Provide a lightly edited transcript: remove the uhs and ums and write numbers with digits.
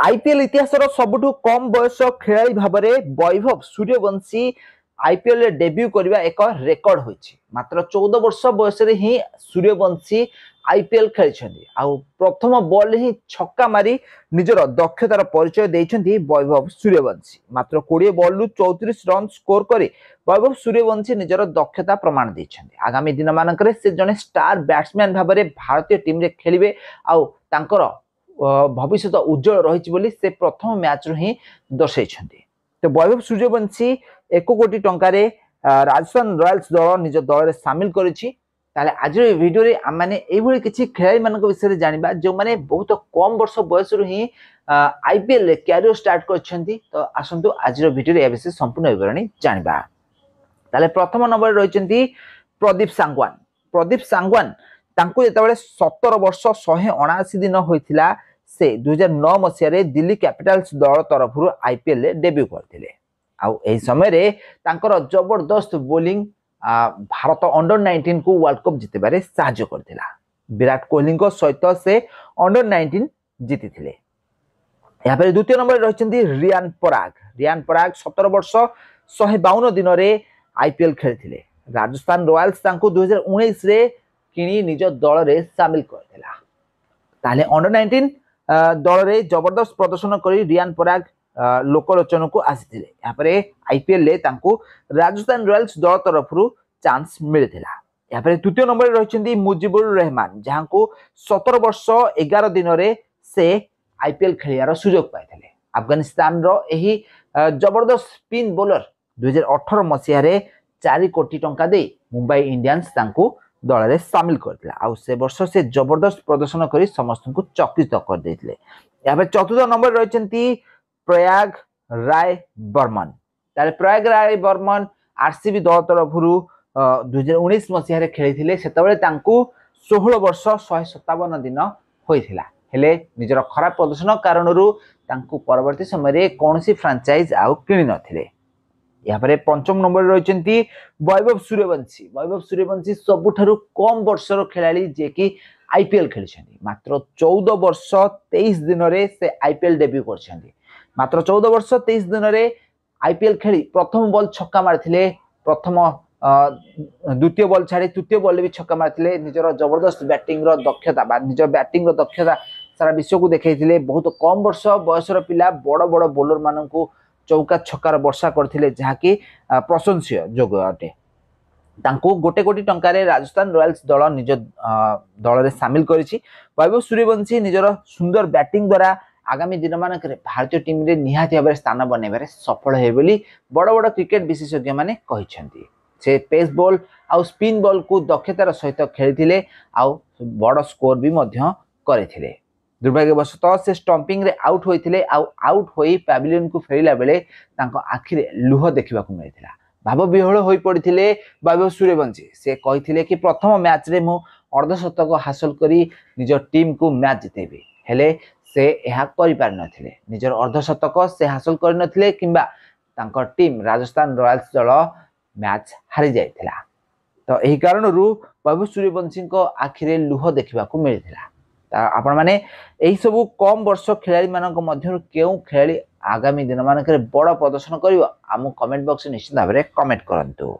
IPL इतिहास सबुठु कम बयस खेलाड़ी भाव में वैभव सूर्यवंशी आईपीएल डेब्यू करने एक रेकर्ड होइछि। मात्र 14 वर्ष बयस ही सूर्यवंशी आईपीएल खेली प्रथम बॉल ही छक्का मारी निजर दक्षतार परिचय देइछन्ति वैभव सूर्यवंशी। मात्र 20 बॉल रु 34 रन स्कोर कर वैभव सूर्यवंशी निजर दक्षता प्रमाण देइछन्ति। आगामी दिन मानकरे से जने स्टार बैट्समैन भाव में भारतीय टीम रे खेलिबे आउ तांकर भविष्य उज्जवल रही से प्रथम मैच रु ही दर्शाई। तो वैभव सूर्यवंशी 1 कोटी टंकार राजस्थान रॉयल्स दल निज दल में सामिल करिछि। आज वीडियो रे आम मैंने यही किसी खेलाड़ी मान विषय जाना जो मैंने बहुत कम वर्ष बयस ही आईपीएल कैरियर स्टार्ट कर। तो आसतु आज वीडियो रे विषय संपूर्ण विवरणी जाना। ताले प्रथम नंबर रही प्रदीप सांगवान। प्रदीप सांगवान तांको जेतेबेले 17 वर्ष 179 दिन होइथिला से 2009 मसीह दिल्ली कैपिटल्स दल तरफ आईपीएल डेब्यू करथिले। आउ एही समय रे तांकर जबरदस्त बोलिंग भारत अंडर 19 को वर्ल्ड कप जितेबारे साहाय्य करथिला। विराट कोहली को सहित से अंडर 19 जीतिथिले। यहाँ पर द्वितीय नंबर रहिसंती रियान पराग। रियान पराग 17 वर्ष 152 दिन रे आईपीएल खेलिथिले। राजस्थान रॉयल्स तांको 2019 रे किणी निज दल रे शामिल करथिला। ताले अंडर 19 दल रे जबरदस्त प्रदर्शन करी रियान पराग लोकलोचन को आसीथिले। यहाँ पर आईपीएल ले तांको राजस्थान रॉयल्स दल तरफ चांस मिलिथिला। यहाँ पर तृतीय नंबर रहिसंती मुजिबुर रहमान जहां को 17 वर्ष 11 दिन रे से आईपीएल खेलियार सुजोग पाइथिले। अफगानिस्तान रो एही जबरदस्त स्पिन बॉलर 2018 मसीह रे 4 कोटी टंका दे मुंबई इंडियंस तांको दल में सामिल करथिला। आउ से वर्ष से जबरदस्त प्रदर्शन करी समस्त को चकित कर देथिले। यहाँ पर चतुर्थ नंबर रहिसंती प्रयाग राय बर्मन। ताले प्रयाग राय बर्मन आरसीबी दल तरफ 2019 मसीह रे खेलिथिले। सेतबेले तांको 16 वर्ष 157 दिन होइथिला। हेले निजर खराब प्रदर्शन कारणरू तांको परवर्ती समय रे कोनोसी फ्रांचाइज आउ किनि नथिले। यहाँ पर पंचम नंबर रही वैभव सूर्यवंशी। वैभव सूर्यवंशी सबुठारु कम वर्षर खेलाड़ी जे कि आईपीएल खेली। मात्र 14 वर्ष 23 दिन रे से आईपीएल डेब्यू कर। मात्र 14 वर्ष 23 दिन रे आईपीएल खेली प्रथम बॉल छक्का मारथिले। प्रथम द्वितीय बॉल छाड़ी तृतीय बॉल भी छक्का मारथिले। निजर जबरदस्त बैटिंग रो दक्षता बा निजर बैटिंग रो दक्षता सारा विश्व को देखैथिले। बहुत कम वर्ष बयसर पिला बड़ बड़ बॉलर माननकु चौका छक्कार वर्षा करथिले जहाँकि प्रशंसीय जोग अटे। तांको 1 कोटी टंकार राजस्थान रॉयल्स दल निज दल में सामिल करिछि। वैभव सूर्यवंशी निजर सुंदर बैटिंग द्वारा आगामी दिन मानक भारतीय टीम रे निहाती भाव स्थान बनैबारे सफल हे बोली बड़ बड़ क्रिकेट विशेषज्ञ माने कहिसेंती। से पेस बॉल आउ स्पिन बॉल को दक्षतार सहित खेलिथिले आउ बड़ स्कोर भी मध्य करिथिले। दुर्भाग्यवशतः से स्टंपिंग रे आउट होइथिले। आउट होई पैविलियन को फेरिला बेले तांको आखिरे लुह देखिबा को मिलिथिला। भाव विह्वल होई पड़िथिले वैभव सूर्यवंशी। से कहिथिले कि प्रथम मैच रे मु अर्धशतक हासिल करी निज टीम को मैच जितेबी। हेले से यह करि पार नथिले। निजर अर्धशतक से हासिल करि नथिले किंबा तांको टीम राजस्थान रॉयल्स दल मैच हारि जाइथिला। तो एही कारणरू वैभव सूर्यवंशी को आखिरे लुह देखिबा को मिलिथिला। आपण माने एही सबु कम वर्ष खिलाड़ी मानक मध्यरु केउ खिलाड़ी आगामी दिन मानक बड़ प्रदर्शन करिवो आमु कमेंट बॉक्स निश्चित भाव में कमेंट करंतु।